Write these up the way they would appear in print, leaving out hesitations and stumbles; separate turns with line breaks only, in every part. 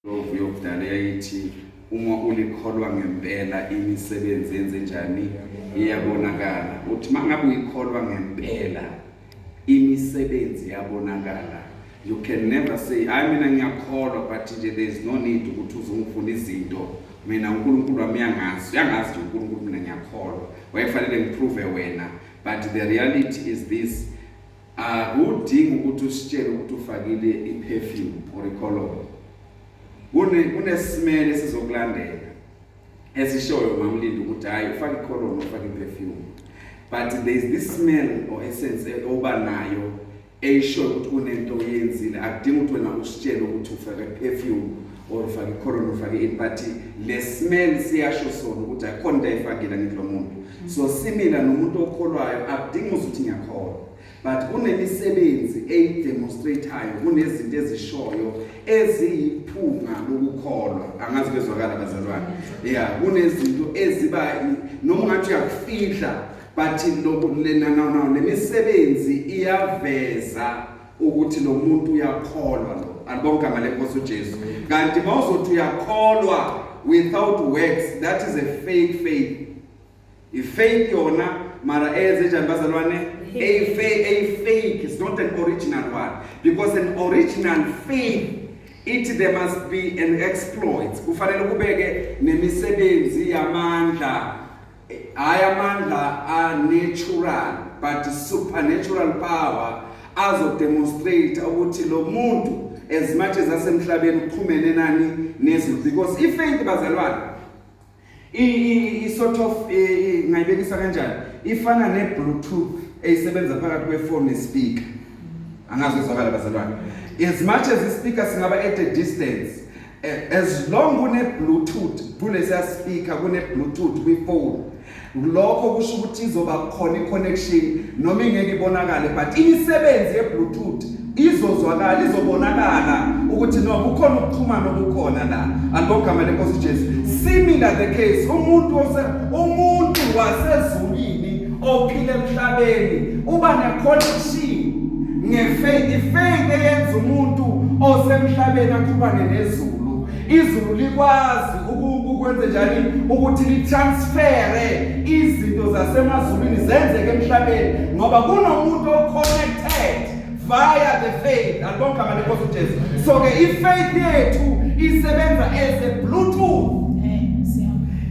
Yokudala yayithi uma ulikholwa ngempela imisebenzi yenze njani iyabonakala. Uthi mangabe uyikholwa ngempela imisebenzi iyabonakala. You can never say mina ngiyakholwa but there is no need ukuthi uzungifuna izinto. Mina uNkulunkulu wami uyangazi nje uNkulunkulu mina ngiyakholwa. Wayefanele ngiprove wena. But the reality is this. Udinga ukuthi usitshele ukuthi ufakile iperfume or icolor. Kunesimele sizokulandela esishoyo mamlindi ukuthi hayi ufake icolor ufake iperfume, but there is this smell or essence oba nayo eshoyo ukuthi kunento oyenzile. Akudingi ukuthi wena usitshele ukuthi ufake iperfume or ufake icolor ufake it, but le smell siyasho sona ukuthi akhona into ayifakile ngilo muntu. So similar nomuntu okholwayo akudingi ukuthi ngiyakholwa, but kunemisebenzi eyidemonstrateayo, kunezinto ezishoyo eziyiphunga lokukholwa. Angazi bezwakala bazalwane. Kunezinto eziba noma ngathi uyakufihla but lemisebenzi iyaveza ukuthi lo muntu uyakholwa lo. Alibonke amale Nkosi uJesu. Kanti mawuzothi uyakholwa without works, that is a fake faith. Faith yona mara ezenjani bazalwane? A fake is not an original one, because an original faith there must be an exploit. Kufanele kubeke nemisebenzi yamandla. Ayamandla are natural, but supernatural power azo demonstrate ukuthi lo muntu as much as asemhlabeni uqhumene nani nezulu. Because faith bazalwane sort of ngayibekisa kanjani, ifana ne-Bluetooth eyisebenza phakathi kwefone nespeaker. Angazi uzwakala bazalwane. As much as ispeaker singaba at a distance, as long kune-Bluetooth kulesiya speaker, kune-Bluetooth kwifone, lokho kusho ukuthi izoba khona i-connection noma ingeke ibonakale, but imisebenzi ye-Bluetooth izozwakala, izobonakala ukuthi no kukhona ukuxhumana okukhona la. Alibonke amandla eNkosi uJesu. Similar the case, umuntu wasezulwini ophila emhlabeni uba ne-connection ngefaith. Ifaith eyenza umuntu osemhlabeni aqhubane nezulu. Izulu likwazi ukwenza njani ukuthi litransfere izinto zasemazulwini zenzeke emhlabeni ngoba kunomuntu oconnected via the faith. Alibonke amandla eNkosi uJesu. So ke ifaith yethu isebenza as a Bluetooth.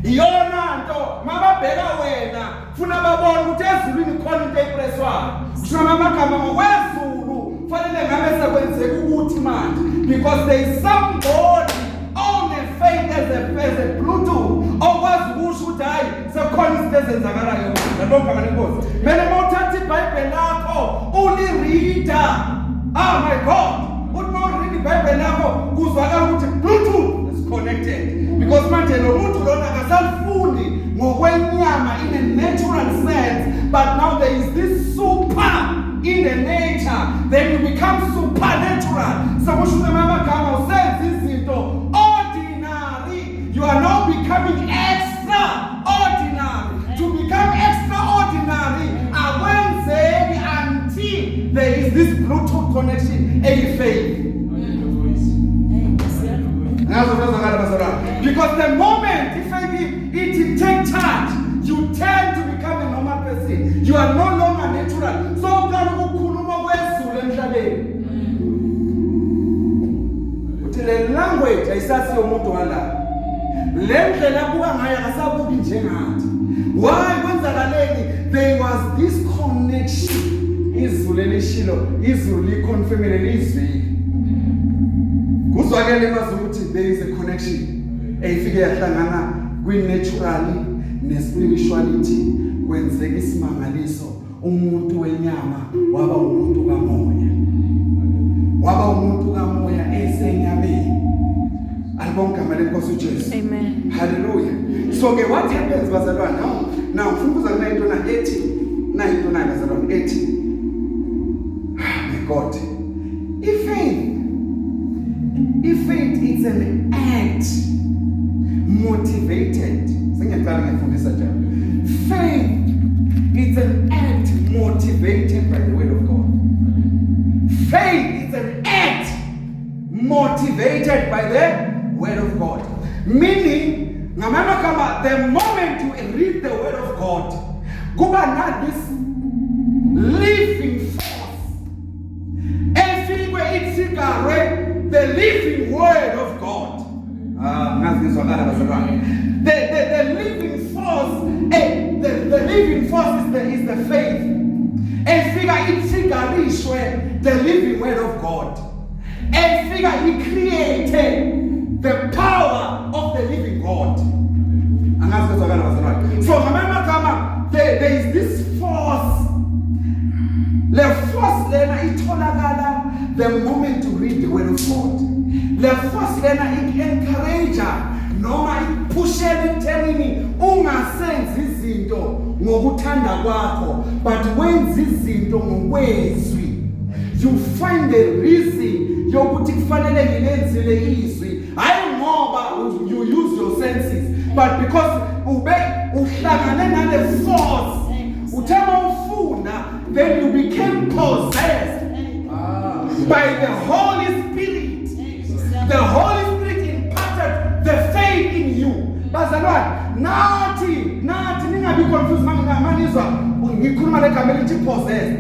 Iyona nto mababheka wena funa babone ukuthi ezulwini khona into eyipreswayo. Kusho amagama ngokwezulu fanele ngabe sekwenzeka ukuthi manje, because there is somebody on a faith as a Bluetooth okwazi ukusho ukuthi hayi sekhona izinto ezenzakalayo. Alibonke amandla eNkosi. Mina mawuthatha iBhayibheli lakho ulireader, oh my God, uthi mawuread iBhayibheli lakho kuzwakala ukuthi Bluetooth is connected, because manje lo muntu lona akasafundi ngokwenyama in a natural sense, but now there is this super in the nature, then you become supernatural. So ordinary, you are now becoming extraordinary. To become extraordinary, until there is this Bluetooth connection, a faith. Because the moment it takes charge, you tend to become a normal person. You are no longer natural. So the language ayisasi yomuntu wala. Lendlela buka ngayo akasabuki njengathi. Why kwenzakaleni? There was this connection. Izulu elishilo, izulu liconfirmele lizwi. Kuzwakele mase ukuthi there is a connection eyifike yahlangana kwi-natural ne-spirituality, kwenzeka isimangaliso. Umuntu wenyama waba umuntu kamoya esenyameni. Alibonke amandla eNkosi uJesu. Amen. Hallelujah. So ke what happens bazalwane now mfuna ukuza into ethi bazalwane ethi, my God, if faith is an act motivated. Sengiyaqala ngifundisa njalo. Faith is an act motivated by the word of God. Faith is an act motivated by the word of God. Meaning, the moment you read the word of God, kuba na this living force. Everywhere it's the living word of God. The living force, the living force is the faith. The living word of God. He created the power of the living God. So remember, there is this force. The force the moment you read the word of God. The force encourage noma ipushele nthenini ungasenzi izinto ngokuthanda kwakho, but wenza izinto ngokwezwi. You find a reason yokuthi kufanele ngilenzile izwi, hayi ngoba you use your senses, but because uhlangane nale force, uthema ufunda, then you became possessed by the Holy Spirit. The Holy Spirit imparted the faith in you. Bazalwane, nathi ningabi confused manizwa ngikhuluma legama elithi possessed.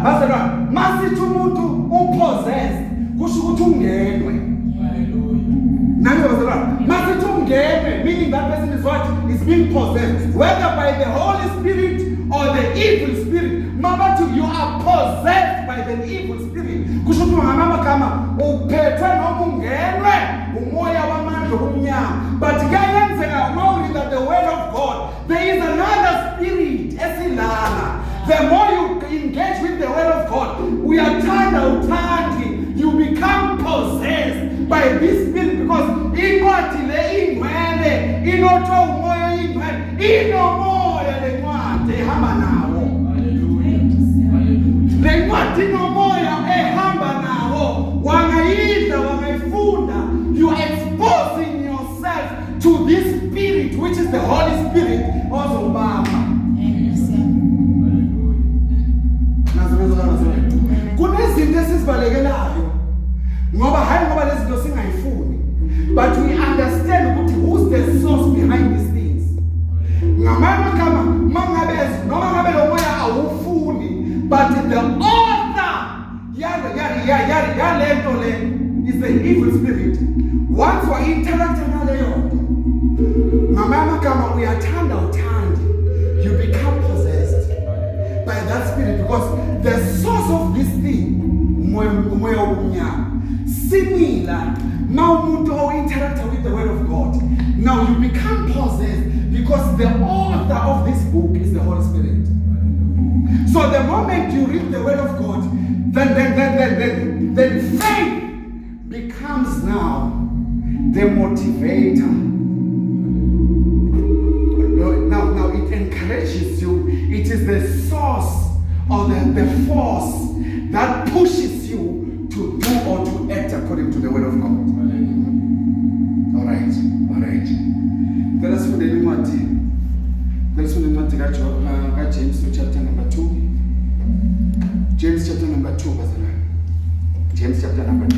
Bazalwane, masithi umuntu upossessed kusho ukuthi ungenwe. Hallelujah. Bazalwane, masithi ungenwe, meaning that person is what? Is being possessed, whether by the Holy Spirit or the evil spirit. Mama, you are possessed by the evil spirit. Kusho ukuthi ngamama kama uphethwe noma ungenwe umoya wamandla omnyama. But kuyenzeka knowing that the word of God, there is another spirit esilala. The more you engage with the word of God, we are you become possessed by this spirit, because inqwadi le ingcwele inotho umoya ingcwele inomoya le ncwadi ehamba nawo. Le ncwadi inomoya ehamba nawo. Wangayidla wangayifunda, you are exposing yourself to this spirit, which is the Holy Spirit ozobamba. Kunezinto esizibalekelayo ngoba hayi ngoba lezi zinto singayifuni, but we understand ukuthi who's the source behind these things. Ngamanye kama mangabezo noma ngabe lo moya awufuni, but the author yalento le is the evil spirit. Once we interact naleyo ngamanye kama uyathanda uthandi, you become possessed by that spirit, because the source of this thing, umoya omnyama, similar. Now umuntu interact with the word of God, now you become possessed, because the author of this book is the Holy Spirit. So the moment you read the word of God, then faith becomes now the motivator. Now it encourages you. It is the source or the force that pushes you to do or to act according to the word of God. All right. Let us put the James chapter number 2. James chapter number 2, James chapter number 2.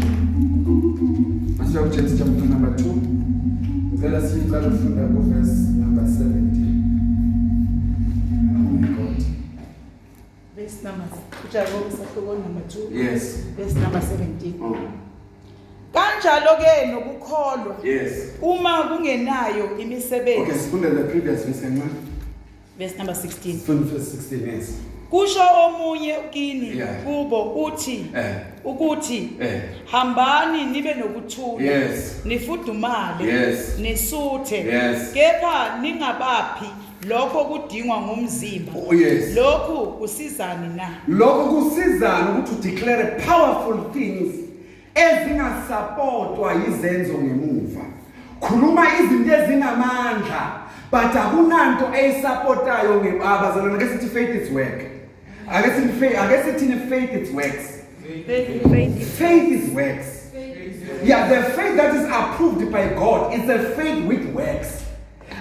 Master James chapter number 2. Let us read that from the verse number 17. Oh my God.
Verse number 2.
Yes.
Verse number 17.
Oh.
Kanjalo ke nokukholwa.
Yes.
Uma kungenayo imisebenzi.
Okay, sifunde the previous verse kancane.
Verse number 16.
Verse 16, yes.
Kusho omunye kini kubo ukuthi hambani nibe nokuthula, nifudumale, nisuthe, kepha ningabaphi lokho kudingwa ngumzimba. Lokhu kusizani na?
Lokhu kusizani ukuthi declare powerful things ezingasupportwa yizenzo ngemuva. Khuluma izinto ezinamandla, but akunanto eyisupportayo ngebazalwane. Ake sithi faith is work. Ake sithi faith is works. Faith is works. Yeah, the faith that is approved by God is a faith with works.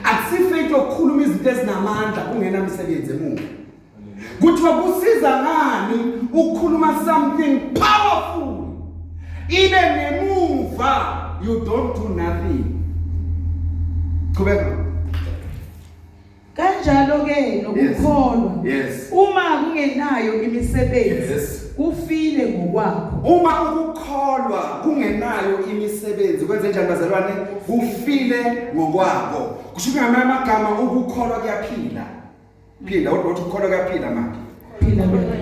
Akusi faith yokukhuluma izinto ezinamandla kungena umsebenzi emuva. Kuthiwa kusiza ngani ukukhuluma something powerful ibe ngemuva you don't do nothing. Qhubeka.
Kanjalo ke nokukholwa.
Yes.
Uma kungenayo imisebenzi.
Yes.
Ufile ngokwakho.
Uma ukukholwa kungenayo imisebenzi kwenze njani bazalwane? Ufile ngokwakho. Kusho ngamanye amagama ukukholwa kuyaphila. Phila ukuthi ukukholwa kuyaphila manje.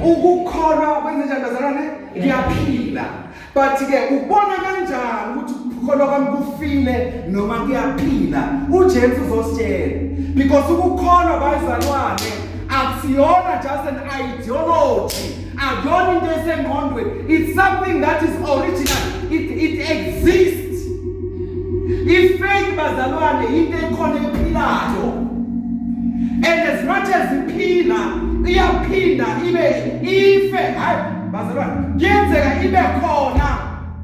Ukukholwa kwenze njani bazalwane? Kuyaphila. But ke ubona kanjani ukuthi ukukholwa kwami kufile noma kuyaphila? uJesu uzositshela. Because ukukholwa bazalwane akusiyona just an ideology. Akuyona into esengqondweni. It's something that is original. It exists. Ifaith bazalwane into ekhona ephilayo. And as much as iphila iyaphinda ife hayi bazalwane kuyenzeka ibe khona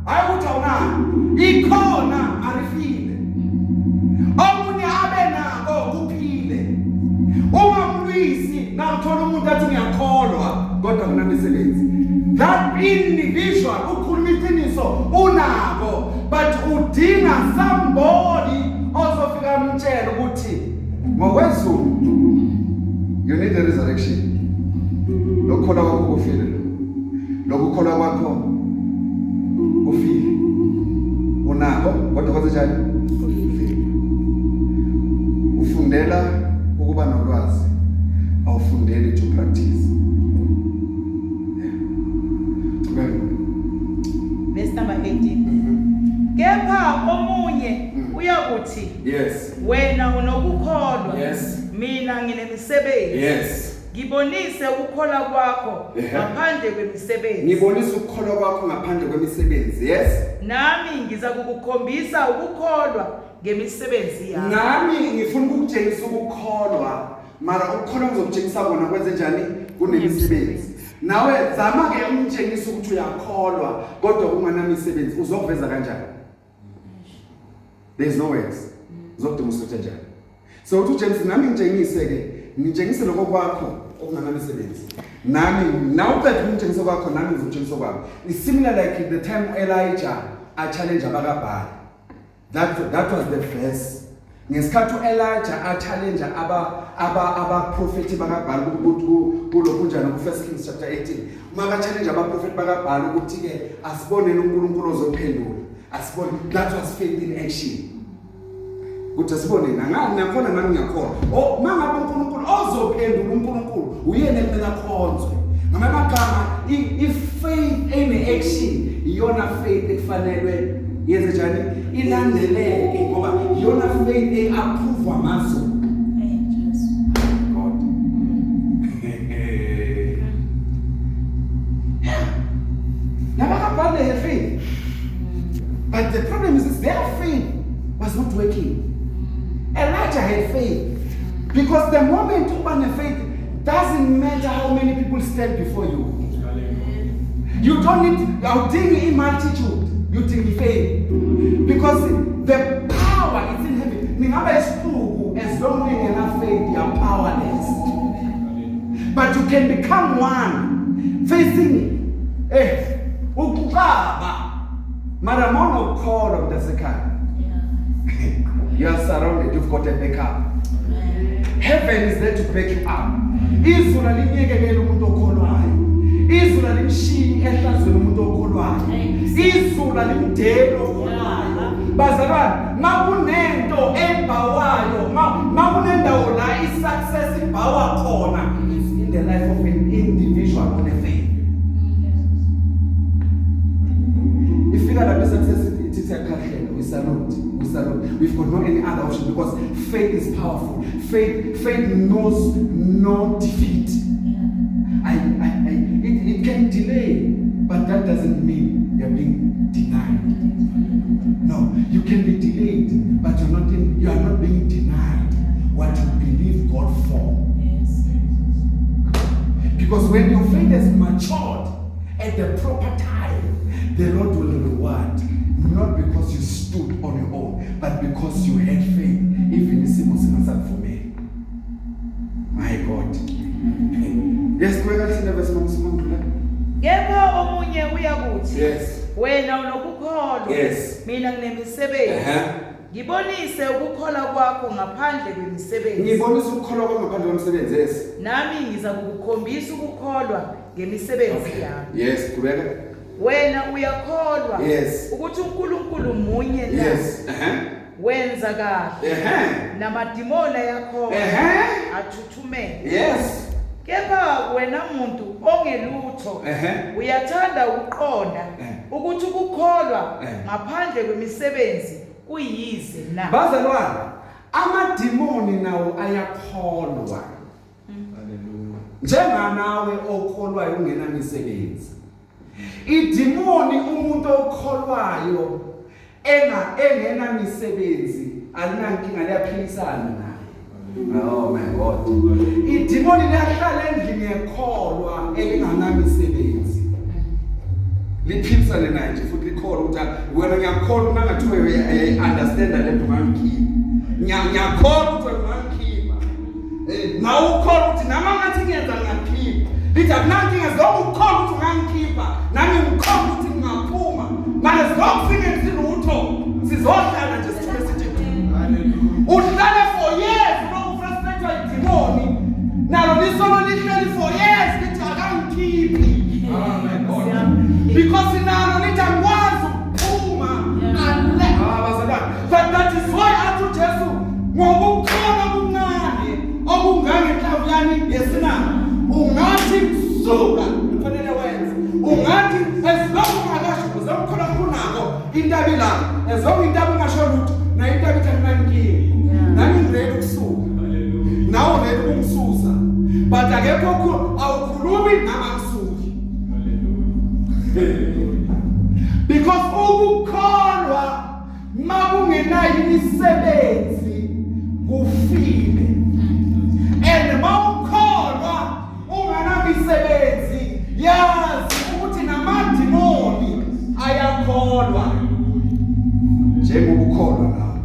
hayi ukuthi awunani ikhona arifile omunye abe nako kuphile ungamlwisi nawuthola umuntu athi ngiyakholwa kodwa kunamisebenzi. That individual ukhuluma iqiniso unako but udinga somebody ozofika amtshela ukuthi ngokwezulu you need a resurrection. Lokukholwa kwakho kufile. Lokukholwa kwakho kufile. Unako kodwa kwenze njani? Kufile. Ufundela ukuba nolwazi. Awufundeli to practice.
Verse number 18. Kepha omunye uyakuthi
yes
wena unokukholwa
yes
mina nginemisebenzi
yes
ngibonise ukukholwa kwakho ngaphandle kwemisebenzi.
Ngibonise ukukholwa kwakho ngaphandle kwemisebenzi. Yes.
Nami ngiza kukukhombisa ukukholwa ngemisebenzi yakho.
Nami ngifuna ukukutshengisa ukukholwa mara ukukholwa ngizokutshengisa kona kwenze njani kunemisebenzi. Nawe zama ke umtshengisa ukuthi uyakholwa kodwa unganamisebenzi uzokuveza kanjani? There is no words. Uzokudemonstra njani? So uthi James nami ngitshengise ke ngitshengise lokho kwakho okunganamisebenzi. Nami now that ngitshengisa kwakho nami ngizotshengisa kwami. It's similar like the time Elijah challenge abakaBhaali. That was the verse. Ngesikhathi uElijah challenge aba prophet bakaBhaali kulokhu njani ku 1 Kings chapter 18. Uma challenge aba prophet bakaBhaali ukuthi ke asiboneni uNkulunkulu ozophendula. Asibone that was faith in action. Ukuthi asiboneni ngiyakholwa nami ngiyakholwa. Mangabe uNkulunkulu ozophendula uNkulunkulu uyena ekumele akhonzwe. Ngamanye amagama if-faith ene-action iyona faith ekufanelwe yenze njani ilandeleke ngoba iyona faith e-approve amazo. God. NabakaBhaali had faith. But the problem is their faith was not working. Elijah had faith. Because the moment you have faith, doesn't matter how many people stand before you. You don't need a multitude. You think faith. Because the power is in heaven. As long as you have enough faith, you are powerless. But you can become one. Facing ukukaba. Maramono call of the second. You are surrounded, you've got a backup. Heaven is there to back you up. Izulu linyekekela umuntu okholwayo. Izulu limshini ehlazweni umuntu okholwayo. Izulu limdelo okholwayo. Bazalwane, makunento ebhawayo, makunendawo la i-success ibhawa khona in the life of an individual on a faith. Ifika lapho success ithi siyakhahlela, we salute. We've got no any other option because faith is powerful. Faith knows no defeat. It can delay, but that doesn't mean you're being denied. No, you can be delayed, but you are not being denied what you believe God for. Yes. Because when your faith has matured at the proper time, the Lord will reward. Not because you stood on your own, but because you had faith. Even Simon for me. My God. Yes, go ahead and verse number.
Kepha omunye uyakuthi
yes
wena unokukholwa,
Yes.
mina nginemisebenzi. Ngibonise ukukholwa kwakho ngaphandle kwemisebenzi.
Ngibonisa ukukholwa kwakho ngaphandle kwemisebenzi. Yes.
Nami ngiza kukukhombisa ukukholwa ngemisebenzi yami.
Yes, qhubeka.
Wena uyakholwa
Yes.
ukuthi uNkulunkulu munye na.
Yes.
Wenza kahle. Namadimoni yakho athuthumele.
Yes.
Kepha wena muntu ongelutho uyathanda ukuqonda ukuthi ukukholwa ngaphandle kwemisebenzi kuyize na.
Bazalwane, amadimoni nawo ayakholwa. Njenganawe okholwayo ungena misebenzi. Idimoni umuntu okholwayo engena misebenzi alinankinga liyaphilisana naye. Oh my God. Idimoni liyahlala endlini ekholwa elingana misebenzi. Liphilisane naye nje futhi likholwa ukuthi wena ngiyakholwa nangathiwe understand le nto mangikhipha. Ngiyakholwa ukuthi mangikhipha. Nawe ukholwa ukuthi nama ngathi ngiyenza ngiyakhipha. Lithi akunankinga zokukholwa ukuthi ungangikhipha. Nami ngikholwa ukuthi ngingaphuma. Manje sizokufika lutho. Sizohlala nje sithule sithi uhlale for years unokufrustrate idimoni. Nalo lisolo lihleli for years lithi akangikhiphi. Because nalo lithi angikwazi ukuphuma that is why athu Jesu ngokukholwa kuncane okungangenhlavuyani yesina ungathi suka kufanele wenze ungathi as-long ungakasho uzokukholwa kunako intabi la as-long intabi ngasho lutho na intabi ithi nami ngiready ukusuka nawe ready ukumsusa but akekho awukhulumi namasuki. Because ukukholwa makungenayo imisebenzi kufile. And mawukholwa unganamisebenzi yazi ukuthi namadimoni ayakholwa njengokukholwa nawe.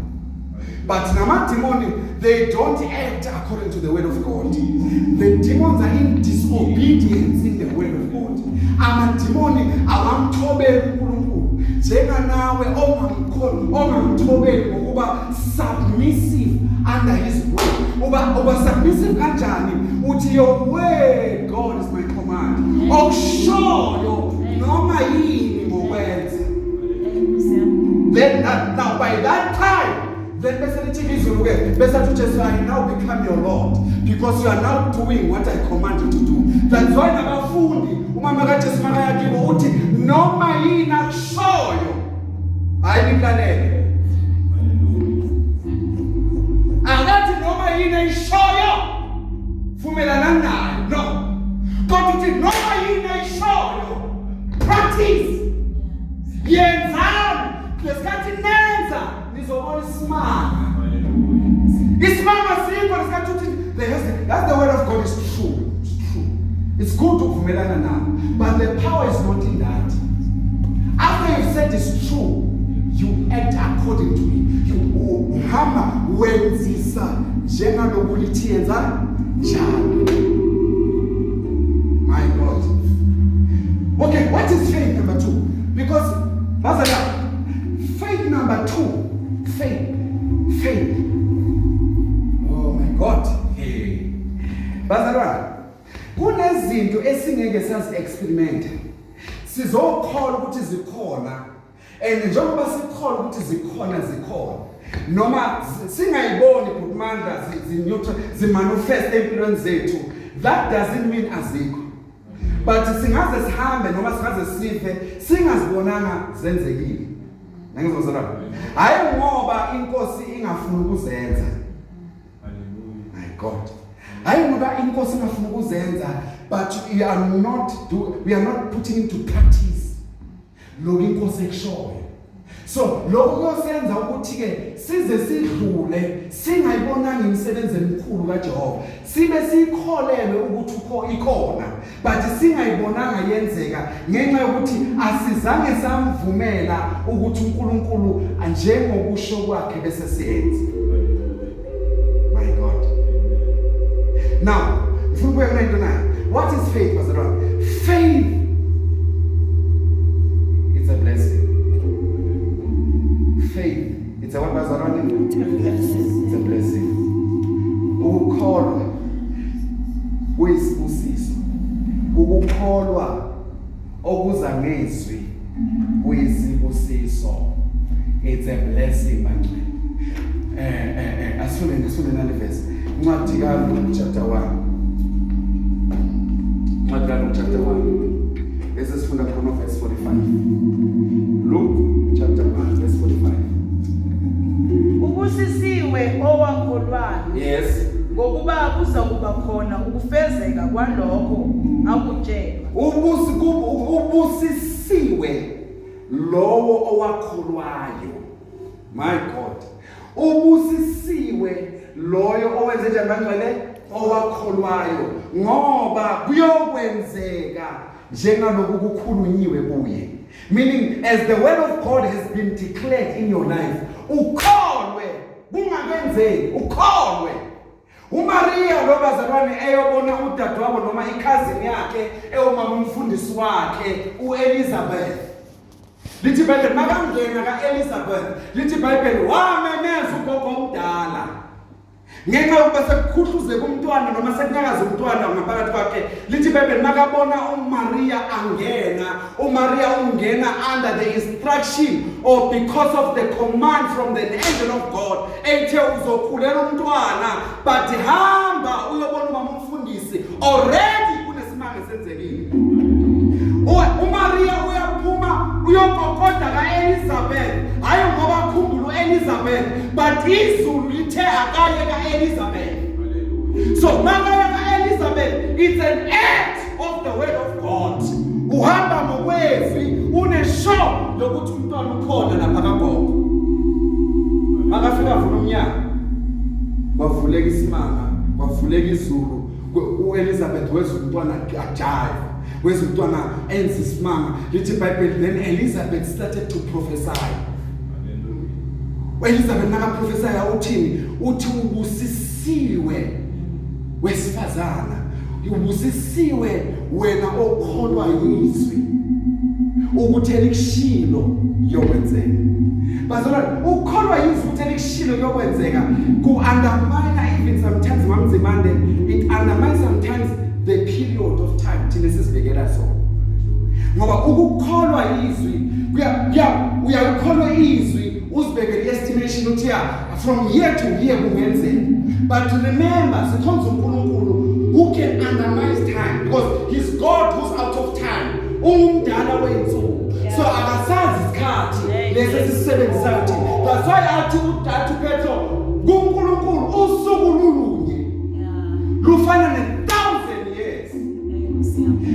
But namadimoni, they don't act according to the word of God. The demons are in disobedience in the word of God. Amadimoni awamthobeli uNkulunkulu njenga nawe ongamthobeli ngokuba submissive under his word. Uba submissive kanjani uthi your word God is my command. Okushoyo noma yini ngokwenza. Then now by that time then I now become your Lord because you are now doing what I command you to do. That's why nabafundi umama kaJesu makayakibo uthi noma yini akushoyo ayinikalele. Akathi noma yini ayishoyo vumelana nayo. No. God uthi noma yini ayishoyo practice. Yenzani lesikhathi nenza nizobona isimanga. Isimanga sikho lesikhathi uthi that's the word of God is true. It's true. It's good to vumelana nayo, but the power is not in that. After you said it's true, you act according to it. You hamba wenzisa njengaloku lithi yenza njalo. My God. Okay, what is faith number 2? Because faith number 2, faith. Oh my God. Hey. Bazalwane, kunezinto esingeke sazi experiment. Sizokholwa ukuthi zikhona. And njengoba sikholwa ukuthi zikhona. Noma singayiboni kuMandla zi-manifest empilweni zethu. That doesn't mean azikho. But singaze sihambe noma singaze sife singazibonanga zenzekile. Nangizozala. Hayi ngoba inkosi ingafuna ukuzenza. My God. Hayi ngoba inkosi ingafuna ukuzenza, but we are not putting into practice lokho inkosi ekushoyo. So lokho kuyosenza ukuthi ke size sidlule singayibonanga imisebenzi emikhulu kaJehova. Sibe sikholelwe ukuthi ikhona, but singayibonanga yenzeka ngenxa yokuthi asizange samvumela ukuthi uNkulunkulu njengokusho kwakhe bese siyenza. My God. Now, mfuna ukuya into nayo. What is faith, Pastor? Faith is a blessing. It's a blessing. Ukukholwa kuyisibusiso. Ukukholwa okuza ngezwi kuyisibusiso. It's a blessing, my friend. Asifune nale verse. Incwadi kaLuke chapter 1. Incwadi kaLuke chapter 1. This is from the verse 45. Luke chapter 1 verse 45.
Ubusisiwe owakholwayo.
Yes.
Ngokuba kuza kuba khona ukufezeka kwalokho akutshelwa.
Ubusisiwe lowo owakholwayo. My God. Ubusisiwe loyo owenze njani bangcwele owakholwayo ngoba kuyokwenzeka njengalokhu kukhulunyiwe kuye. Meaning as the word of God has been declared in your life, ukholwe kungakwenzeki, ukholwe. uMaria lo bazalwane eyobona udadewabo noma ikhazini yakhe eyomama umfundisi wakhe uElizabeth. Lithi Bible makangena kaElizabeth, lithi Bible wamemeza ugogo omdala. Ngenxa yokuba sekukhuthuze kumntwana noma sekunyakaza umntwana ngaphakathi kwakhe, lithi Bible makabona uMaria angena, uMaria ungena under the instruction or because of the command from the angel of God, ethe uzokhulela umntwana but hamba uyobona umama umfundisi already kunesimanga senzekile. uMaria uyaphuma uyokokoda kaElizabeth, hayi ngoba khumbula uElizabeth but izulu lithe akaye kaElizabeth. So makaya kaElizabeth, it's an act of the word of God. Uhamba ngokwezwi uneshow lokuthi umntwana ukhona lapha kagogo. Makafika vula umnyaka bavuleka isimanga, bavuleka izulu, uElizabeth wezwe umntwana ajayiva, wezwe umntwana enza isimanga. Lithi Bible then Elizabeth started to prophesy. Elizabeth nakaprophesy uthini? Uthi ubusisiwe wesifazana, ubusisiwe wena okholwa yizwi ukuthi elikushilo yokwenzeka. Bazalwane, ukholwa yizwi ukuthi elikushilo yokwenzeka ku undermine even sometimes mamzimande, it undermines sometimes the period of time thina sesibekela so. Ngoba ukukholwa yizwi uyakholwa izwi uzibekele estimation uthi from year to year kungenzeka. But remember, sikhonza uNkulunkulu who can undermine time because he's God who's out of time. Umdala wensuku. So akasazi isikhathi lesi sisebenzisayo uthi. That's why athi uDatu Petro kuNkulunkulu usuku lulunye lufana ne-1,000 years.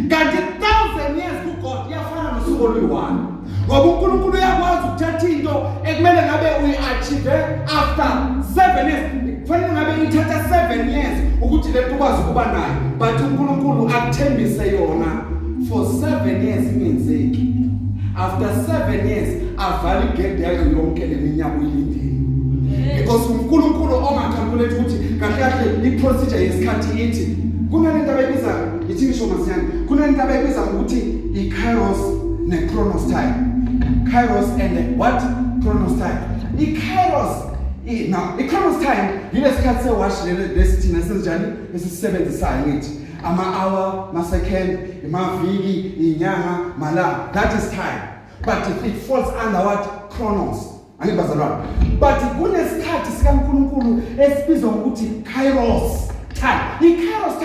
Kanti 1,000 years kuGod yafana nosuku oluyi-1. Ngoba uNkulunkulu uyakwazi ukuthatha into ekumele ngabe uyi-achieve after 7 years. Kufanele ngabe ithatha 7 years ukuthi lento ukwazi ukuba nayo. But uNkulunkulu akuthembise yona for 7 years ingenzeki. After 7 years avale igede yayo yonke leminyaka uyilindile. Because uNkulunkulu ongacalculate ukuthi kahle i-procedure yesikhathi ithi kunalento abayibiza ithi ngisho masiyana, kunalento abayibiza ukuthi i-kairos ne-chronos time. Kairos and the what? Chronos time. I-kairos now i-chronos time yilesikhathi sewash lesithina senjani esisebenzisayo ngithi ama-hour, ma-second, imaviki, inyanga, malanga. That is time. But it falls under what? Chronos. Angibazalwane. But kunesikhathi sikaNkulunkulu esibizwa ngokuthi kairos time. I-kairos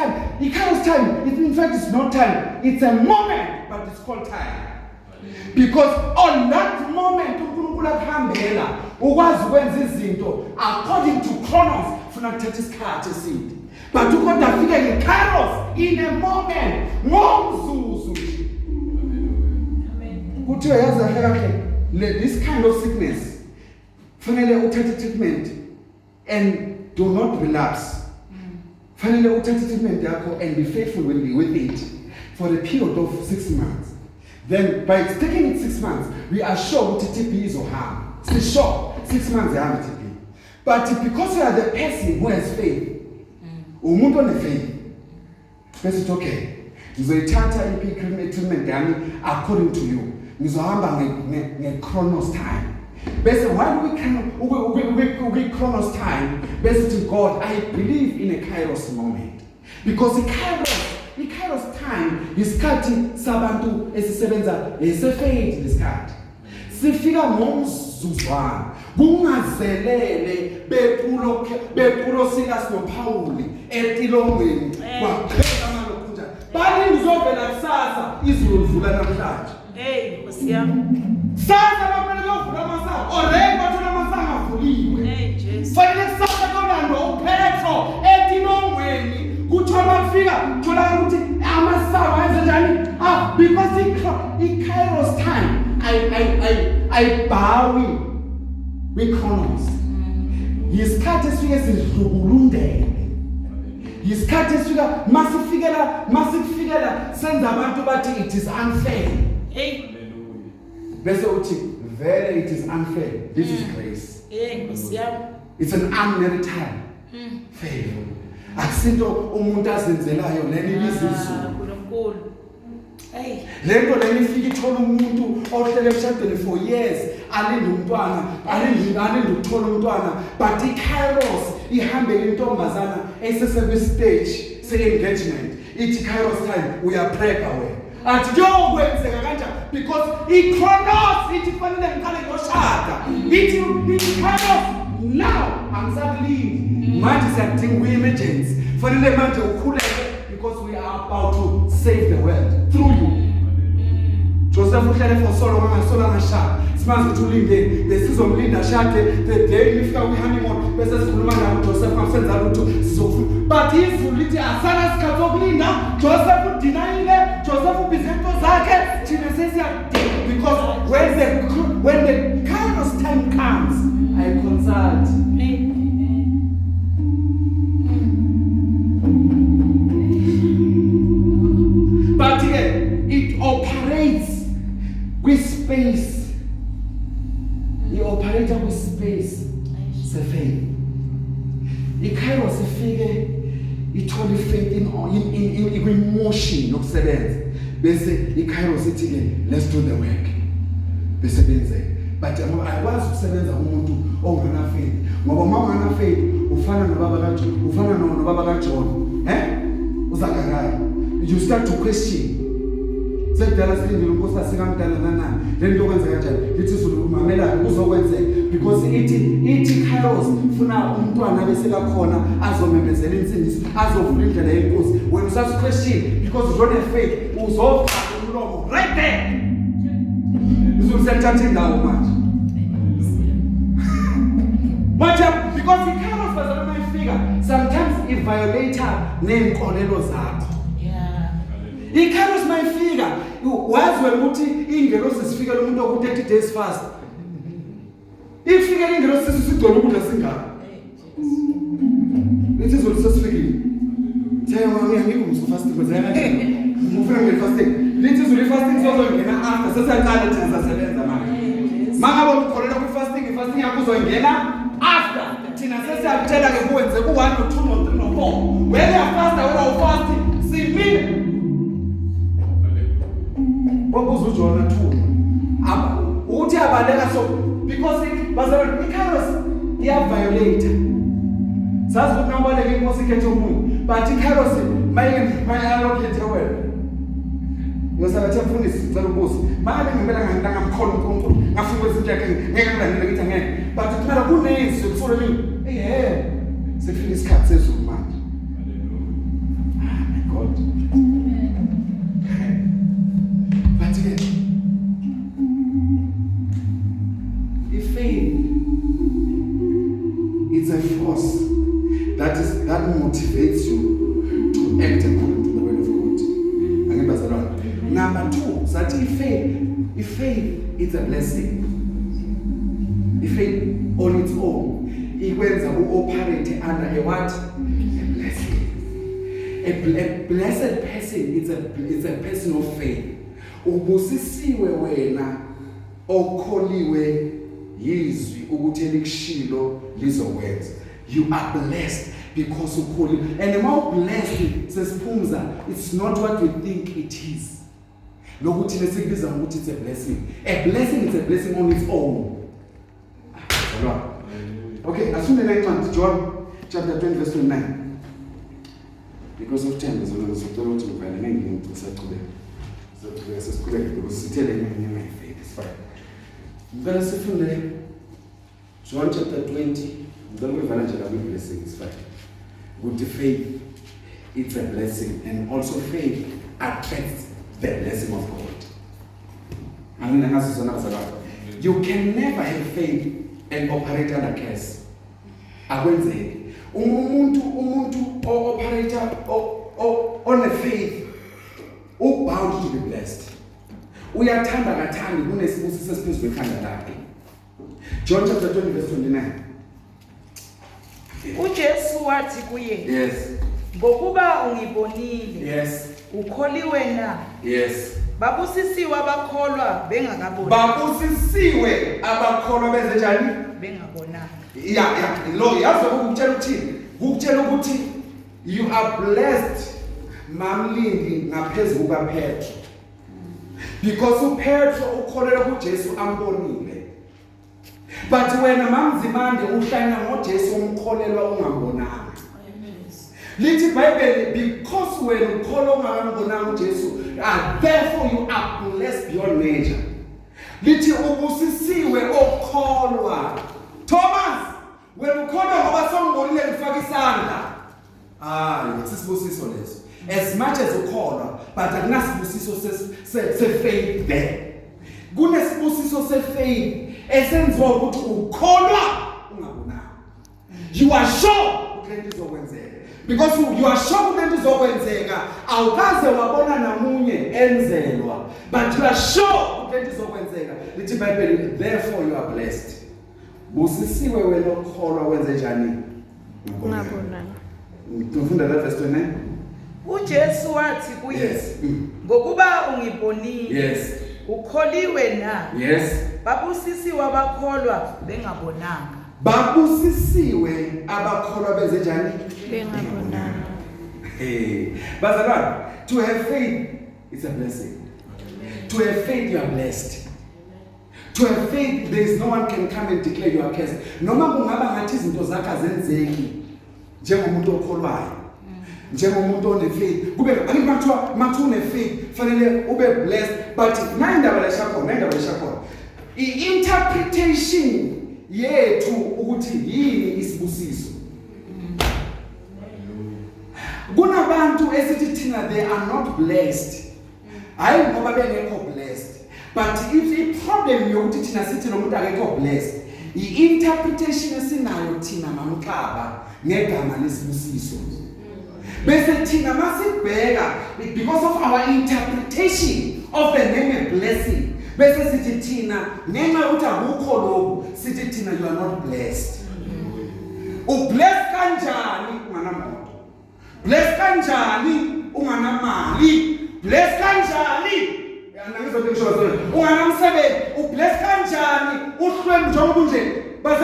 time, in fact it's not time, it's a moment, but it's called time. Because on that moment uNkulunkulu akuhambela ukwazi ukwenza izinto according to chronos, funa kuthatha isikhathi eside. But ukodwa afike nge-kairos in a moment, ngomzuzu. Amen. Kuthiwa yazi kahle this kind of sickness fanele uthathe treatment and do not relapse. Fanele uthathe treatment yakho and be faithful with it for a period of 6 months. Then by taking it 6 months, we are sure that TB is or harm. It's sure 6 months they have TB. But because you are the person who has faith, umuntu onefaith, bese okay. Ngizoyithatha treatment yami according to you. Ngizohamba nge-chronos time. Bese while we chronos time, bese to God, I believe in a kairos moment. Because the kairos time isikhathi sabantu esisebenza esefade lesikhathi. Sifika ngomzuzwana kungazelele bepulo Silas noPauli etilongweni kwaphela malokunja. Bani ngizovela kusasa izulu livula namhlanje.
Hey, Nkosi yami.
Sasa bamele kuvula masango. Already bathola masango avuliwe.
Hey, Jesus.
Fanele kusasa kolando uPetro etilongweni kuthiwa bafika thola ukuthi amasango enze njani? Because in Kairos time I bow we chronos. Yisikhathi esifike sidlubulundele. Yisikhathi esifika masifikela senza abantu bathi it is unfair.
Hey.
Bese uthi vele it is unfair. This is grace.
Hey, Nkosi yami.
It's an unmerited favor. Akusinto umuntu azenzelayo leni bizizulu.
Nkulunkulu. Hey.
Lento leni ifika ithola umuntu ohlele emshadweni for years alinde umntwana, alinde ukuthola umntwana, but iKairos ihambe intombazana eseservice stage se-engagement. Ithi Kairos time uyaprepare wena. Athi yokwenzeka kanjani because iKronos ithi fanele ngiqale ngoshada. Ithi iKairos now angisakulindi. Manje siyadinga we-emergency. Fanele manje ukhuleke because we are about to save the world through you. Joseph uhlele for so long ngashada. Simazi ukuthi ulinde besizomlinda shade the day nifika kwi-honeymoon bese sikhuluma naye Joseph ngamsenza lutho sizofuna. But izulu lithi asana sikhathi sokulinda. Joseph udinayile. Joseph ubhizinto zakhe thina sesiyadinga because when the Kairos time comes I consult. But it operates with space. It operates with space. Faith. iKairos ifike ithole faith in motion yokusebenza. Bese iKairos ithi ke let's do the work. Bese benzeka. But akwazi ukusebenza umuntu ongana faith. Ngoba uma ungana faith ufana nobaba kaJohn. Uzakarayo. You start to question. Sekudala silindile uNkosi asikamdala nana. Lento okwenza kanjani? Lithi izulu mamela kuzokwenzeka because ithi Kairos funa umntwana bese lakhona azomemezela insindiso, azovula indlela yenkosi. When you start to question because you don't have faith, uzopha umlomo right there. Izulu sethatha indawo manje. But because iKairos bazalwana ifika, sometimes it violates nenkolelo zakho. iKairos mayifika wazi ukuthi ingelosi sifika lo muntu oku 30 days fast. Ifika ingelosi sigcona ukudla singaka. Lithi izolo sesifikile. Thema ngiyangikho ngizofasting kwenzeka kanjani? Ngifuna ngifasting. Lithi izolo fasting sozongena after sesiyaqala thina sasebenza manje. Mangaba ukukholela kwi-fasting yakho uzoyingena after thina sesiyakutshela ke kuwenze ku 1 no 2 no 3 no 4. Whether you fast or you fast simile. Wabuza uJona 2 uthi abaleka so because bazalwane iKairos iya violate sazi ukuthi nabaleka inkosi ikhethe umuntu but iKairos allocate wena ngosabathe mfundisi ngicela ukubuza manje ngempela ngamkhona uNkulunkulu ngafuna izinto yakhe ngeke ngilandele ngithi ngeke but kumele kunezwi kufuna mina sefika isikhathi sezulu manje. My God. Faith, it's a force that motivates you to act according to the word of God. Number 2, that if faith is a blessing. If faith on its own, it will operate under a what? A blessing. A blessed person is a person of faith. Ubusisiwe wena okholiwe yizwi ukuthi elikushilo lizokwenza. You are blessed because ukholi. And more blessed sesiphumza, it's not what we think it is. Lokuthi lesikubiza ukuthi it's a blessing. A blessing is a blessing on its own. Okay, assume the next one, John chapter 20, verse 29. Because of time, there's a lot of things to find. Because it's telling me it's fine. Verse John chapter 20, blessing is fine. Good faith, it's a blessing, and also faith attracts the blessing of God. You can never have faith and operate under curse. Akwenzeki. Umuntu operator on a faith, bound to be blessed. Uyathanda kathandi kunesibusiso esiphezulu ekhanda lakhe. John chapter 20 verse 29.
uJesu wathi kuye,
Yes.
ngokuba ungibonile,
Yes.
ukholiwe na?
Yes.
Babusisiwe abakholwa bengakaboni.
Babusisiwe abakholwa benzenjani?
Bengabonanga.
Lo yazi ukutshela uthini? Ukutshela ukuthi you are blessed mamlindi ngaphezulu kukaPetro. Because uPetro ukholelwa kuJesu ambonile. But wena mamzimande uhlanya ngoJesu umkholelwa ungambonanga. Lithi iBhayibheli because wena ukholwa ungambonanga uJesu, therefore you are blessed beyond measure. Lithi ubusisiwe okholwa. Thomas, wena ukholwa ngoba songibonile ngifaka isandla. Sisibusiso leso. As much as ukholwa, but akunasibusiso se-faith there. Kunesibusiso se-faith esenziwa ukuthi ukholwa ungabonanga. You are sure ukuthi izokwenzeka. Because you are sure ukuthi izokwenzeka, awukaze wabona namunye enzelwa, but you are sure ukuthi izokwenzeka. Lithi iBhayibheli, therefore you are blessed. Busisiwe wena okholwa wenze njani?
Ungabonanga.
Ufunda la verse 29.
uJesu wathi kuye,
Yes.
ngokuba ungibonile,
Yes.
ukholiwe na?
Yes.
Babusisiwe abakholwa bengabonanga.
Babusisiwe abakholwa benze njani?
Bengabonanga.
Bazalwane, to have faith is a blessing. To have faith you are blessed. To have faith there is no one can come and declare you are cursed. Noma kungaba ngathi izinto zakhe azenzeki njengomuntu okholwayo. Njengomuntu one faith. Kube akuthiwa mathi une faith fanele ube blessed, but nayindaba leshakhona. I-interpretation yethu ukuthi yini isibusiso. Kunabantu esithi thina they are not blessed. Hayi ngoba bengekho blessed. But if the problem yokuthi thina sithi lo muntu akekho blessed, i-interpretation esinayo thina mamhlaba ngegama lesibusiso. Bese thina masibheka because of our interpretation of the name blessing. Bese sithi thina ngenxa ukuthi akukho lokho sithi thina you are not blessed. Ublessed kanjani unganamoto? Blessed kanjani unganamali? Blessed kanjani unganamsebenzi? Ublessed kanjani uhlwembu njengoba unje? But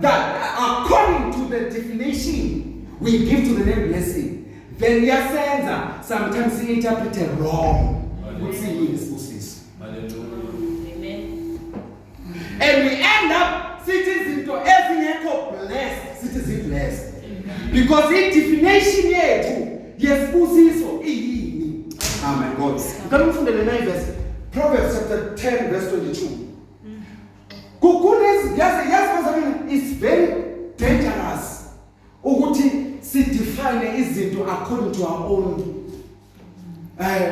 that according to the definition we give to the name blessing, then yasenza sometimes we interpret it wrong. What's in this business? And we end up citizens to ezingekho blessed, citizens blessed. Because the definition yethu yesibusiso iyini. Oh my God. Can we find the verse? Proverbs chapter 10 verse 22. It's very dangerous ukuthi si define izinto according to our own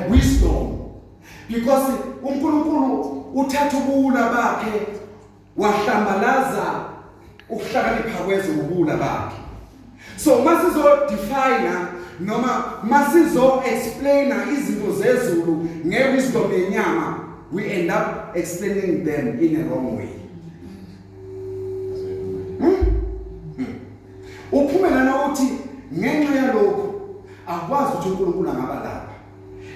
wisdom. Because uNkulunkulu uthatha ubula bakhe wahlambalaza ukuhlakanipha kwezobula bakhe. So masizo define noma masizo explain izinto zezulu ngewisdom yenyama, we end up explaining them in a wrong way. Uphumelana uthi ngenxa yalokho akwazi ukuthi uNkulunkulu angaba lapha.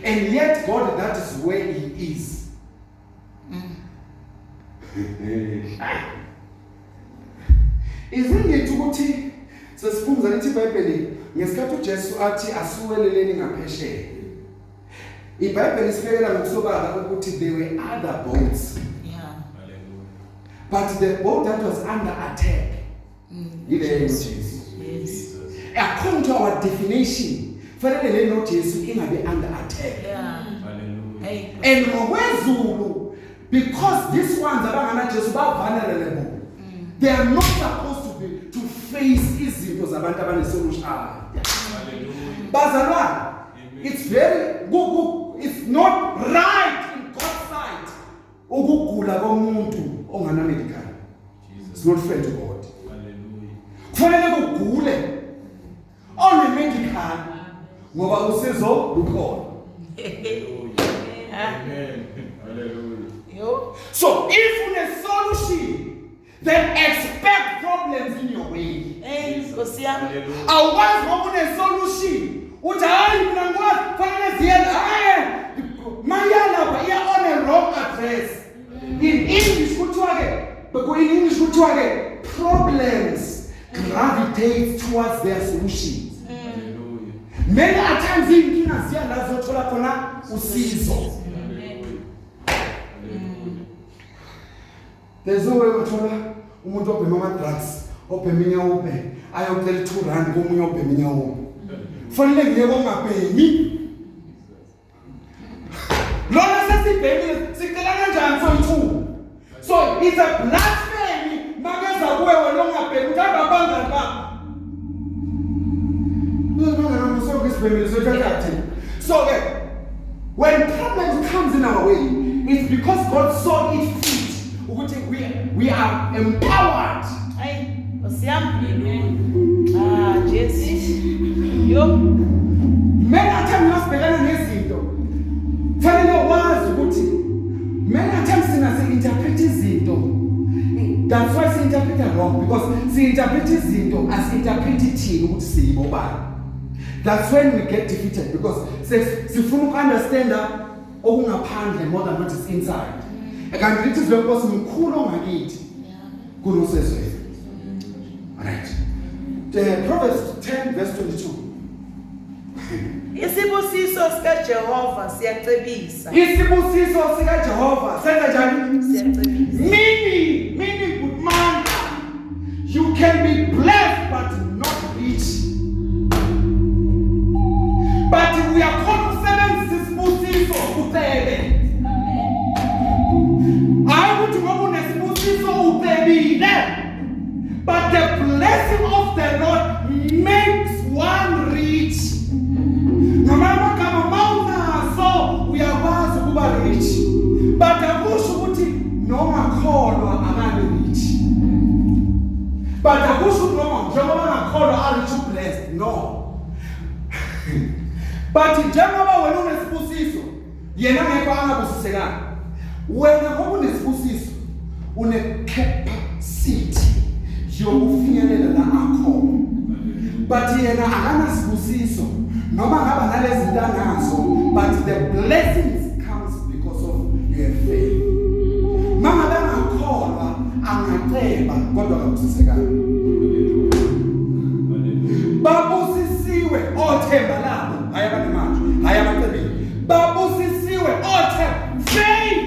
And yet God, that is where he is. Isn't it ukuthi sesifunza lithi iBhayibheli ngesikhathi uJesu athi asuweleleni ngaphesheya. IBhayibheli sibekela ngokusobala ukuthi there were other boats.
Yeah.
but the boat that was under attack. Jesus.
Yes.
According to our definition, fanele no Jesus ingabe under attack.
Yeah. Hey.
And ngokwezulu, because these ones abangana Jesus ba vulnerable. They are not supposed to face izinto zabantu abanesolution. Bazalwane, it's very good. It's not right in God's sight. Ukugula komuntu ongana medical. It's not fair to God. Kufanele kugule on medical ngoba usizo lukhona.
Amen. Hallelujah.
So if you need solution, then expect problems in your way.
Hey, Hallelujah.
Awazi ngoba une solution. Uthi hayi mina ngwazi fanele ziyela hayi mayala ba iya on a wrong address. In English kuthiwa ke problems gravitate towards their solutions. Many times inkinga ziyala zothola khona usizo. There's no way uthola umuntu obhema ama drugs, obhema inyawo ayocela 2 rand komunye obhema inyawo. Fanele ngiye kongabhemi. Lona sesibhemile sicela kanjani soyi-2. So it's a blasphemy makeza kuwe wena ongabhemi uthanda abangani bakho. So when problems comes in our way, it's because God saw it fit. We are empowered.
Hey, Jesus. Yo.
Many times masibhekana nezinto. Fanele wazi ukuthi many times interpret izinto. That's why we interpret it wrong, because we interpret izinto as interpreted ukuthi siyibobani. That's when we get defeated, because sifuna ukunderstand okungaphandle more than what is inside. Kanti lithi lo Nkosi mkhulu ongakithi kunosezwe. Alright. Proverbs 10 verse 22.
Isibusiso sika Jehova siyacebisa.
Isibusiso sika Jehova senza njani?
Siyacebisa.
Meaning good man. You can be blessed but not rich. But we are called to sebenzisa isibusiso kuphela. I would ngoba unesibusiso uphebile. But the blessing of the Lord makes one rich. Noma kama mawunazo uyakwazi ukuba rich. But akusho ukuthi noma kholwa akabe rich. But akusho noma njengoba ngakholwa are rich blessed. No. But njengoba wena unesibusiso yena ngeke angabusisekanga. Wena ngoba unesibusiso une capacity yokufinyelela la akho. But yena akanasibusiso noma ngaba nalezi ntanazo, but the blessings comes because of your faith. Mama bangakholwa angaceba kodwa akabusisekanga. Babusisiwe othemba labo ayabanemali ayabacebile. Babusisiwe othemba faith.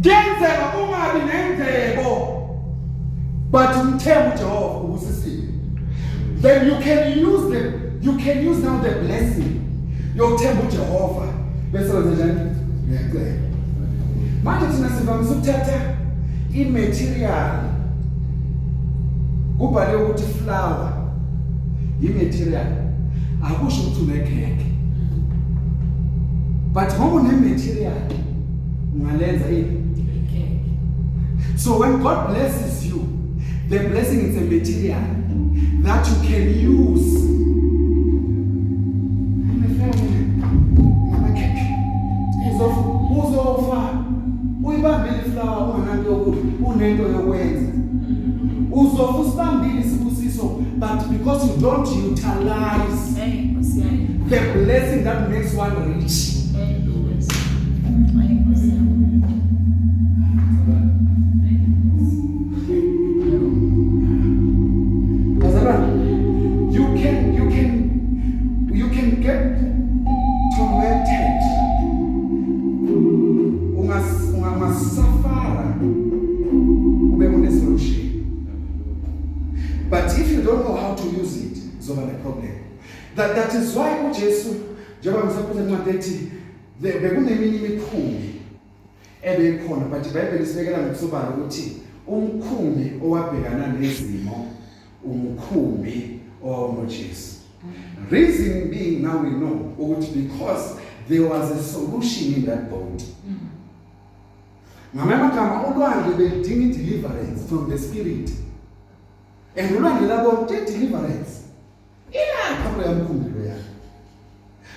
Kenzeka ungabi nendlebo but umthemba uJehova ubusisiwe. Then you can use now the blessing yokuthemba uJehova bese wenza njani? Ngiyacela manje thina sivamise ukuthatha i-material kubhale ukuthi flour i-material akusho ukuthi unekhekhe, but ngoba une-material ungalenza ini. So when God blesses you, the blessing is a material that you can use. Uzofa uyibambile flower ungananto unento yokwenza. Uzofa usibambile isibusiso, but because you don't utilize the blessing that makes one rich. You can get tormented. Suffer you don't know how to use it, zoba ne problem. That is why uJesu njengoba ngisaphuza incwadi ethi bekuneminye imikhumbi ebekhona but iBhayibheli isibekela ngokusobala ukuthi umkhumbi owabhekana nezimo umkhumbi owawunoJesu. Reason being now we know ukuthi because there was a solution in that boat. Ngamanye amagama ulwandle belidinga deliverance from the spirit. And ulwandle labo deliverance. Ilapha kweyamkhumbi lo yakhe.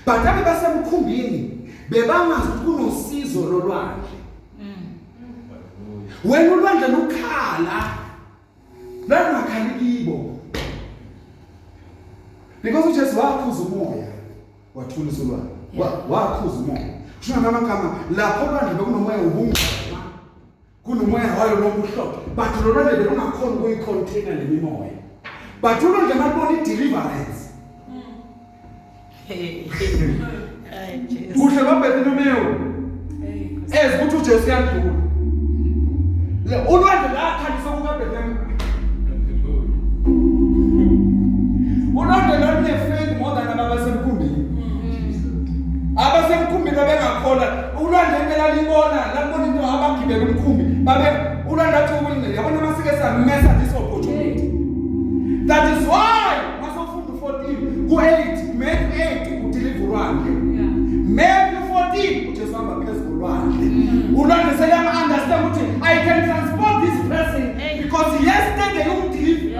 But abe basemkhumbini bebangazi kunosizo lolwandle. When ulwandle lukhala langakhali kibo. Because uJesu wakhuza umoya wathulisa ulwandle. Wakhuza umoya. Kusho ngamagama lapho ulwandle bekunomoya ubungqama. Kunomoya wayo lobuhlobo. But ulwandle belungakhona ukuyicontainer lemimoya. But ulwandle malibona ideliverance. Kuhle baBhethlehem. Ukuthi uJesu yandlula. Ulwandle lakhalisa kukaBhethlehem. Ulwandle lune-faith more than abasemkhumbini. Abasemkhumbini bengakholwa. Ulwandle impela libona, labona into abagibela umkhumbi. Ulwandle athi ubulungile. Yabona masike samesa this opportunity. That is why masofunda 14 ku8 Matthew 8 udeliver ulwandle. Matthew 14 uJesu hamba phezulu ulwandle. Ulwandle seyama-understand ukuthi I can transport this person because yesterday umdeliver.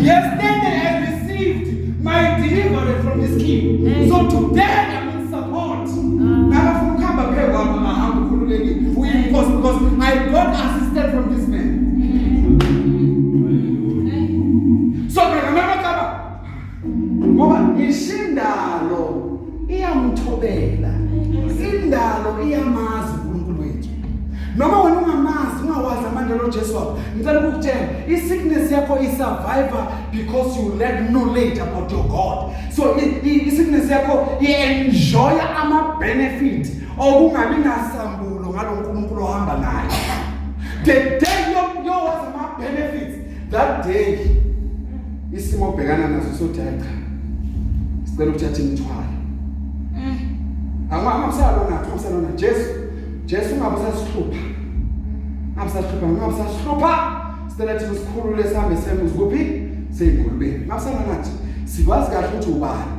Yesterday I received my deliverance from this king. So today I'm in support. Now because I got assistance from this man. So remember ngoba ishindalo iyamthobela. Indalo iyamazi uNkulunkulu wethu. Noma wena ungamazi ungawazi amandla loJesu wakho. Ngicela ukutshela isickness yakho isurvivor because you let knowledge about your God. So isickness yakho enjoy ama benefit okungabi nasambulo ngalonkulunkulu ohamba naye. The day you was ama benefits that day isimo bhekana naso sothaka. Sicela ukuthatha imithwalo. Angasalona Jesu ngabasasihlupha. Sicela ukuthi sikhulule sihambe semuzi kuphi? Seyigulubeni. Ngasalona nathi sikwazi kahle ukuthi ubani.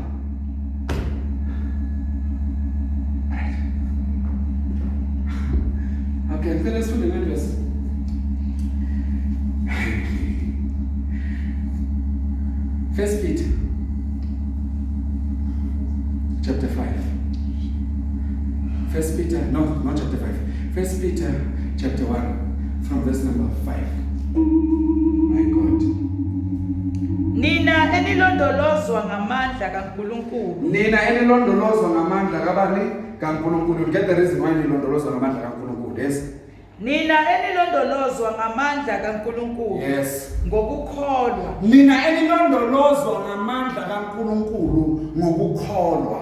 Okay, let's do the verse. First Peter chapter 5. First Peter, no, not chapter 5. First Peter chapter 1 from verse number 5. My God.
Nina enilondolozwa ngamandla kaNkulunkulu.
Nina enilondolozwa ngamandla kabani? kaNkulunkulu. Get the reason why nilondolozwa ngamandla kaNkulunkulu. Yes.
Nina enilondolozwa ngamandla kaNkulunkulu.
Yes.
Ngokukholwa.
Nina enilondolozwa ngamandla kaNkulunkulu ngokukholwa.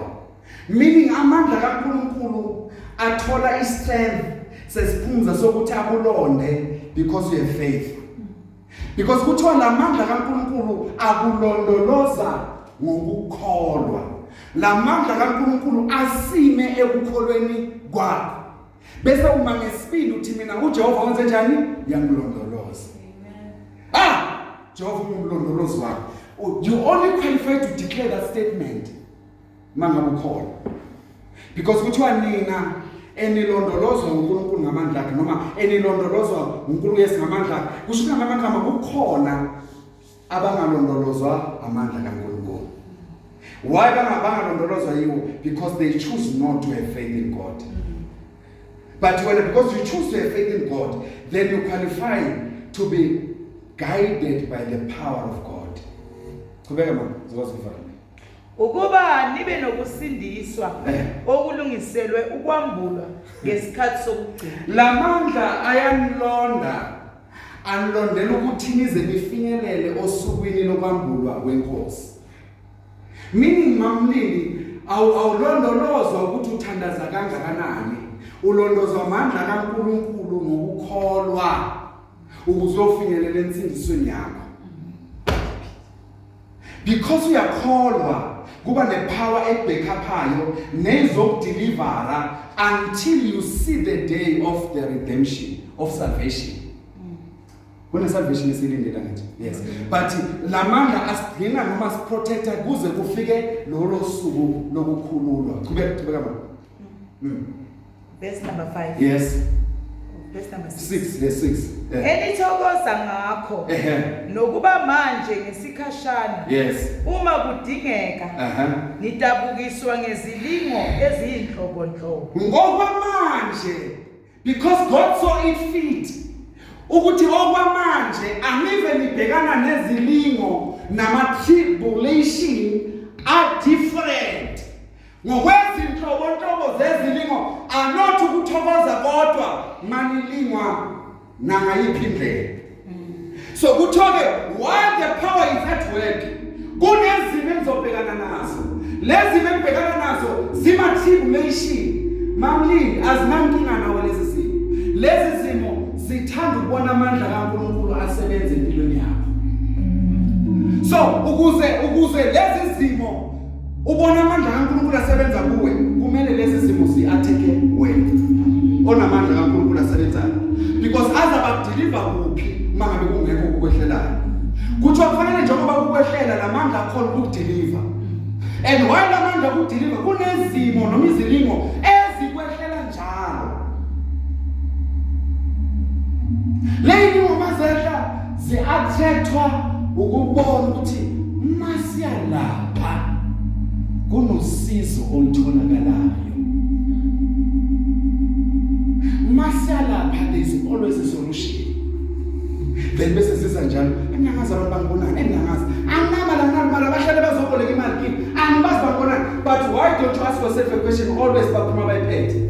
Meaning amandla kaNkulunkulu athola istrength sesiphumza sokuthi akulonde because you have faith. Because kuthiwa lamandla kaNkulunkulu akulondoloza ngokukholwa. Lamandla kaNkulunkulu asime ekukholweni kwakho. Bese uma ngesibili uthi mina uJehova wenze njani? Yangilondoloza. Jehova umlondolozi wakho. You only qualify to declare that statement mangabukholwa. Because kuthiwa nina enilondolozwa uNkulunkulu ngamandla akhe noma enilondolozwa uNkulunkulu Yesu ngamandla akhe. Kusho ngamagama kukhona abangalondolozwa amandla kaNkulunkulu. Why bangalondolozwa yiwo? Because they choose not to have faith in God. But because you choose to have faith in God, then you qualify to be guided by the power of God. Kubeka mama, zikwazi
ukuba nibe nokusindiswa okulungiselwe ukwambulwa ngesikhathi sokugcina. Lamandla
ayanilonda anilondela ukuthi nize nifinyelele osukwini lokwambulwa kwenkosi. Meaning mamlili awulondolozwa ukuthi uthandaza kangakanani. Ulondozwa amandla kaNkulunkulu ngokukholwa ukuze ufinyelele insindisweni yakho. because uyakholwa kuba nepower ebackupayo nezokudelivera until you see the day of the redemption of salvation. When salvation is ilindela nje. Yes. But lamandla asigcina noma siprotecta kuze kufike lolo suku lokukhululwa. Qhubeka mama.
Verse number 5.
Yes.
Verse number 6.
6, verse 6.
Enithokoza ngakho nokuba manje ngesikhashana.
Yes.
Uma kudingeka nidabukiswa ngezilingo eziyinhlobonhlobo.
Ngoba manje because God saw it fit ukuthi okwamanje anive nibhekana nezilingo nama-tribulation are different. Ngokwezinhlobonhlobo zezilingo anothi ukuthokoza kodwa manilingwa nangayiphi indlela. So kuthoke while the power is at work kunezimo enizobhekana nazo. Lezi zimo enibhekana nazo zima-tribulation. Mamlini azinankinga nawe lezi zimo. Lezi zimo zithanda ukubona amandla kaNkulunkulu asebenza empilweni yakho. So ukuze lezi zimo ubona amandla kaNkulunkulu asebenza kuwe, kumele lezi zimo zi-attack wena onamandla kaNkulunkulu asebenzayo, because azabakudeliver kuphi mangabe kungekho ukukwehlelayo. Kuthiwa kufanele njengoba kukwehlela lamandla akhona ukudeliver, and while lamandla ukudeliver kunezimo noma izilingo ezikwehlela njalo. Lezi ngoma zehla zi-attractwa ukubona ukuthi masiyalapha kunosizo olutholakalayo. Masiyalapha there is always a solution. Then bese siza njalo enangazi abantu bangibonana enangazi anginama la mara bahlale bazoboleka imali kimi angibazi bangibonana. But why don't you ask yourself a question always baphuma bayiphethe?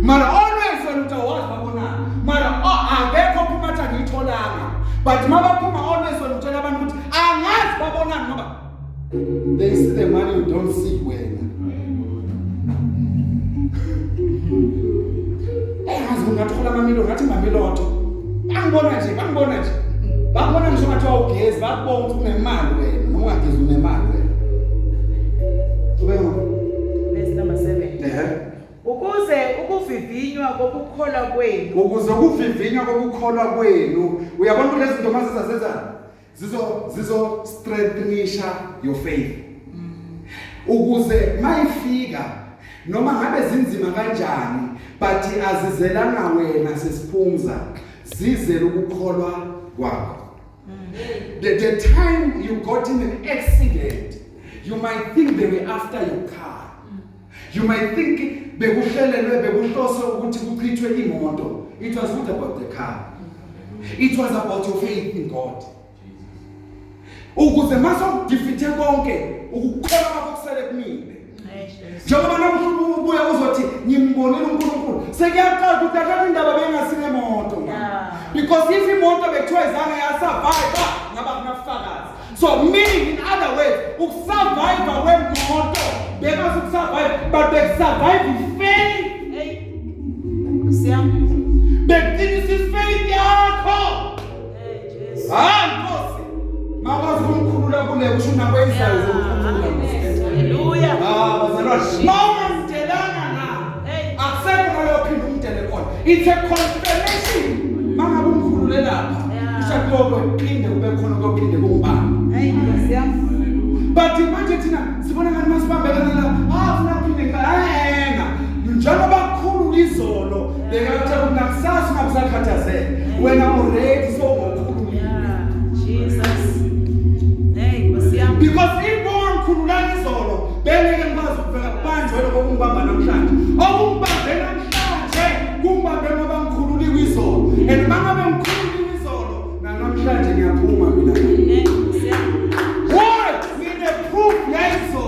Mara always when utawazi babonana mara akekho phuma athi ngitholanga, but mabaphuma always when utshela abantu ukuthi angazi babonana ngoba they see the money you don't see wena. Ungathola amamiliyoni ngathi mamilotho angibona nje babona ngisho ngathi awugezi bakubona ukuthi unemali wena noma ungagezi unemali wena.
Verse number 7. Ukuze ukuvivinywa kokukholwa kwenu uyabona lezi zinto mazizazenza zizo strengthenisha your faith. Ukuze mayifika noma ngabe zinzima kanjani but azizelana wena sesiphumza zizela ukukholwa kwakho. The time you got in an accident you might think they were after your car. You might think bekuhlelelwe bekunhloso ukuthi kuchithwe imoto. It was not about the car. It was about your faith in God. Ukuze masokudefeate konke ukukholwa kwakho kusele kumile. Njengoba namhlanje ubuya uzothi ngimbonile uNkulunkulu sekuyaqala ukuthatha indaba bengasine moto. Because if imoto bekuthiwa izange yasurvive ngaba kunafakazi. So meaning in other words ukusurvive wemoto because ukusurvive but they survive in faith. Bekuthinisa faith yakho. Jesus. Nkosi makazi umkhulula kule kusho nakwenzayo zokukhulula. Hallelujah. Mama mdelana na. Akusekho ngayophinda umdele khona. It's a confirmation. Mama umkhulule lapha. Ishakulo iphinde kube khona kophinde kumbamba. But imagine thina sibona ngathi masibambelana la funa phinde ngayena. Njalo bakhulula izolo. Bekathi ukunakusasa ngabusakhathazela. Wena already so ngokhulula. Jesus. Because if one khulula izolo bengeke ngikwazi ukuvela kubanjwe lokho kungibamba namhlanje. Okumbambe namhlanje kumbambe ngoba ngikhulula izolo. And mangabe ngikhulula izolo namhlanje ngiyaphuma mina. What? With the proof yayizo.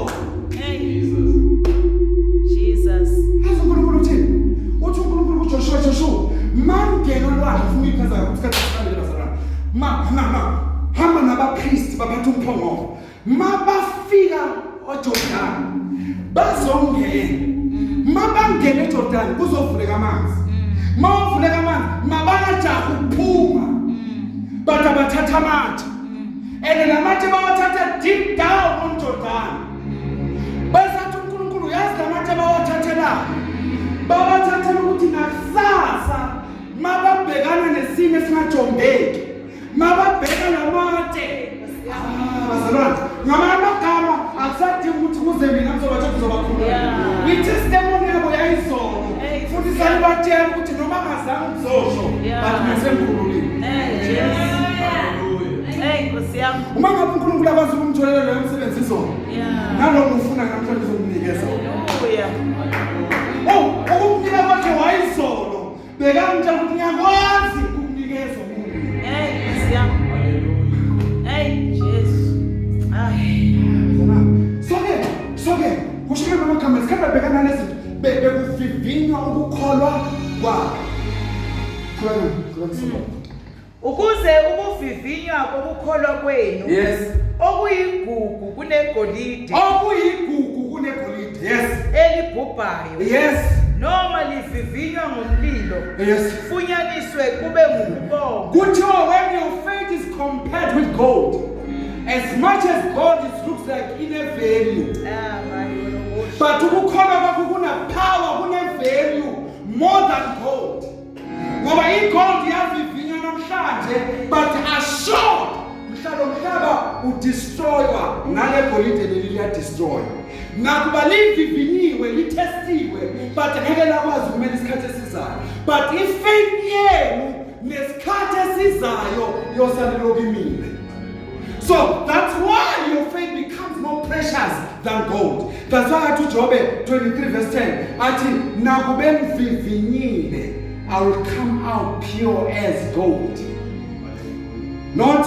Jesus. UNkulunkulu uthini? Uthi uNkulunkulu uJoshua mangena olwandle ufuna ikhaza ukusikhathi siqale bazalwana. Hamba nabapriest baphatha umphongolo. Mabafika eJordani bazongena. Mabangena eJordani kuzovuleka amanzi. Mawuvuleka amanzi mabanajaha ukuphuma. Bathatha amathe. And
and lamatshe bawathatha deep down on Jordan. Basathi uNkulunkulu uyazi lamatshe bawathathelana. Bawathathela ukuthi nakusasa mababhekana nesimo esingajombeki. Mababheka lamatshe. Bazalwane, ngamanye amagama akusadingi ukuthi kuze mina ngizobathe kuzobakhulula. I-testimony yabo yayizolo. Futhi salibatshela ukuthi noma ngazange ngizosho, but ngisemkhululile. Uma ngabe uNkulunkulu akwazi ukumtholela leyo msebenzi izolo. Nalokho ufuna namhlanje uzomnikeza. Ukumnika kwakhe wayizolo. Beka nje ukuthi ngiyakwazi ukunikeza umuntu. So-ke, kusho ngamagama sikhamba bhekana nezinto bekuvivinywa ukukholwa kwabo.
Ukuze ukuvivinywa kokukholwa kwenu.
Yes.
Okuyigugu kunegolide.
Okuyigugu kunegolide. Yes.
Elibhubhayo.
Yes.
Noma livivinywa ngomlilo.
Yes.
Funyaniswe kube ngubongo.
Kuthiwa when your faith is compared with gold, as much as gold it looks like in a value, but ukukholwa kwakho kuna power, kuna value more than gold. Ngoba igold iyavivinywa namhlanje, but assured umhlaba udestroywa nale golide leli liyadestroy. Nakuba livivinyiwe litestiwe, but ngeke lakwazi ukumela isikhathi esizayo. But ifaith yenu nesikhathi esizayo yosaleloko imile. So that's why your faith becomes more precious than gold. That's why to Job 23 verse 10, athi nakube ngivivinyile, I will come out pure as gold. Not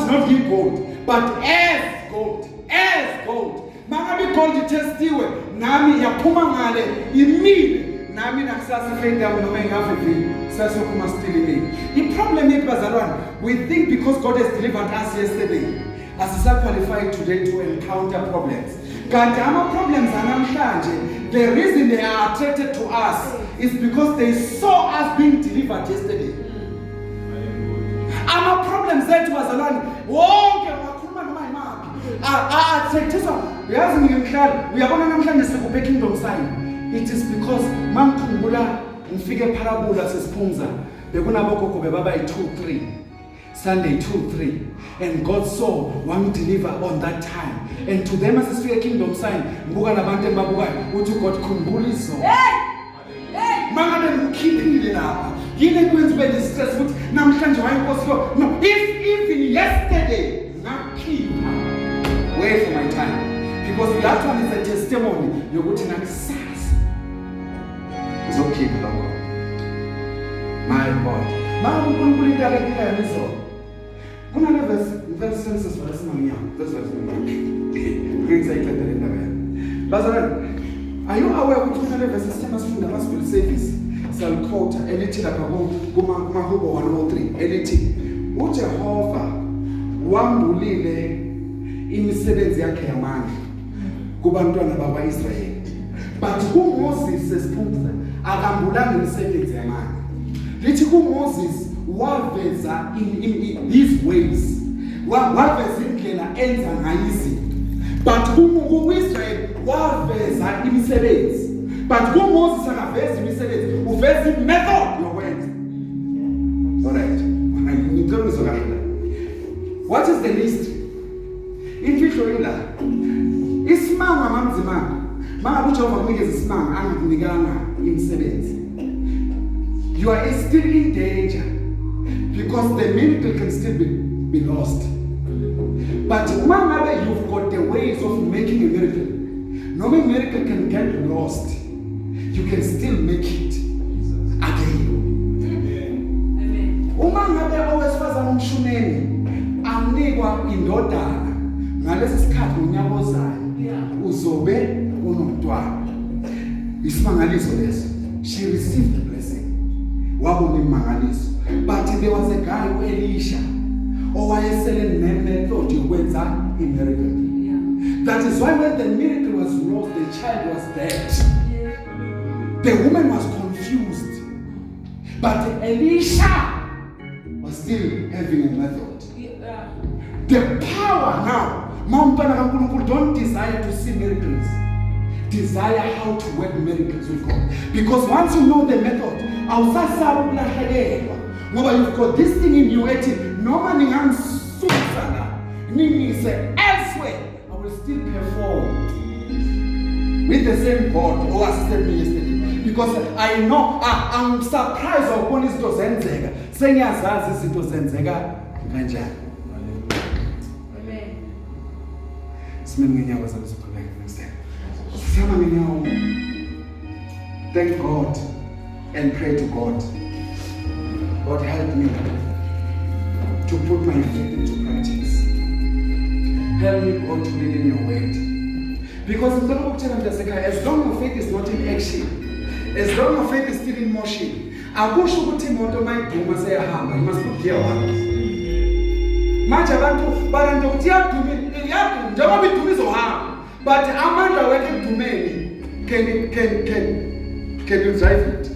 gold, but as gold. As gold. Mangabe gold testiwe, nami yaphuma ngale imile. Nami nakusasa faith yami noma engavivi sasokhuma still imile. The problem yethu bazalwane, we think because God has delivered us yesterday, as is qualified today to encounter problems. Kanti ama-problems anamhlanje, the reason they are attracted to us is because they saw us being delivered yesterday. Ama-problems ethu bazalwane, wonke wakhuluma noma yimaphi, attractiswa. Uyazi ngimhlali, uyabona namhlanje sikuphe kingdom sign. It is because mangikhumbula ngifike eParabula sesiphumza, bekunabogogo bebaba yi-2-3. Sunday 2-3, and God saw one deliver on that time, and to them as a sphere kingdom sign, mbuka nabantu embabukayo uthi God khumbula izolo. Mangabe ngikhiphile lapha, yini kwenza ube stress ukuthi namhlanje wayinkosi lo. No, if even yesterday ngakhipha, wait for my time, because that one is a testimony yokuthi nakusasa uzokhipha lokho. My God, ma uNkulunkulu into akakhilayo izolo. Kunale verse senses for esimangiyami. That's what brings excited in the way. Bazalwane, are you aware ukuthi kunale verse sithema sifunda ama-spirit service saliquota elithi lapha kumahubo 103 elithi uJehova wambulile imisebenzi yakhe yamandla kubantwana bakwa-Israyeli, but kuMoses sesiphumza akambulanga imisebenzi yamandla. Lithi kuMoses waveza in his ways, waveza indlela enza ngayo izinto, but kuIsrael waveza imisebenzi. But kuMoses akaveza imisebenzi, uveza imethod yokwenza. Alright, ngicela kahle. What is the mystery? Imfihlo ila isimanga mamzimanga, mangabe uJehova kunikeza isimanga angakunikanga imisebenzi, you are still in danger, because the miracle can still be lost. But mangabe you've got the ways of making a miracle, no miracle can get lost, you can still make it again. Uma ngabe owesifazana umshuneni anikwa indodana ngalesi sikhathi ngonyaka ozayo uzobe unomntwana, isimangaliso leso, she received the blessing, wabona imangaliso. But there was a guy Elisha owayesele nemethod yokwenza imiracle. That is why when the miracle was lost, the child was dead. The woman was confused, but Elisha was still having a method. The power now
Mawumntwana kaNkulunkulu, don't desire to see miracles. Desire how to work miracles with God. Because once you know the method, awusasaba ukulahlekelwa. Ngoba you've got this thing in you ethi noma ningamsusa la, nimise elsewhere, I will still perform with the same God who assisted me yesterday. Because I know, I'm surprised ukubona izinto zenzeka. Sengiyazazi izinto zenzeka kanjani. Amen. Simeme ngenyawo zakho siqhubeke next time. Sama ngenyawo. Thank God and pray to God. God help me to put my faith into practice. Help me, God, to live in your word. Because as long as faith is not in action, as long as faith is still in motion, akusho ukuthi imoto mayiduma seyahamba, you must put gear one. Manje abantu baranto ukuthi iyaduma njengoba iduma izohamba, but amandla wethu ekudumeni can you drive it?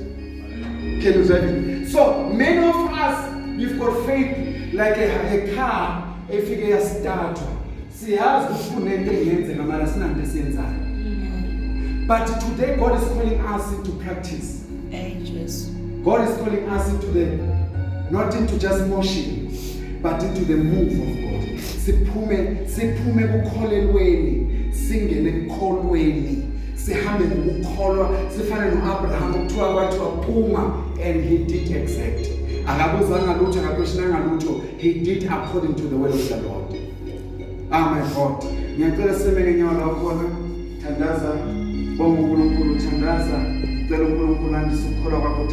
Can you drive it? So many of us, we've got faith like a car efike yastartwa. Siyazi ukufuna into engenzeka mara sinanto esiyenzayo. But today God is calling us into practice.
Ages.
God is calling us into not into just motion, but into the move of God. Siphume kukholelweni, singene ekukholweni, sihambe ngokukholwa, sifane noAbraham ukuthiwa kwathiwa phuma, and he did exact. Akabuzanga lutho, akaquestionanga lutho. He did according to the word of the Lord. Oh my God. Ngiyacela sime ngenyawo lakho khona. Thandaza, bonga uNkulunkulu, thandaza, cela uNkulunkulu andise ukukholwa kwakho.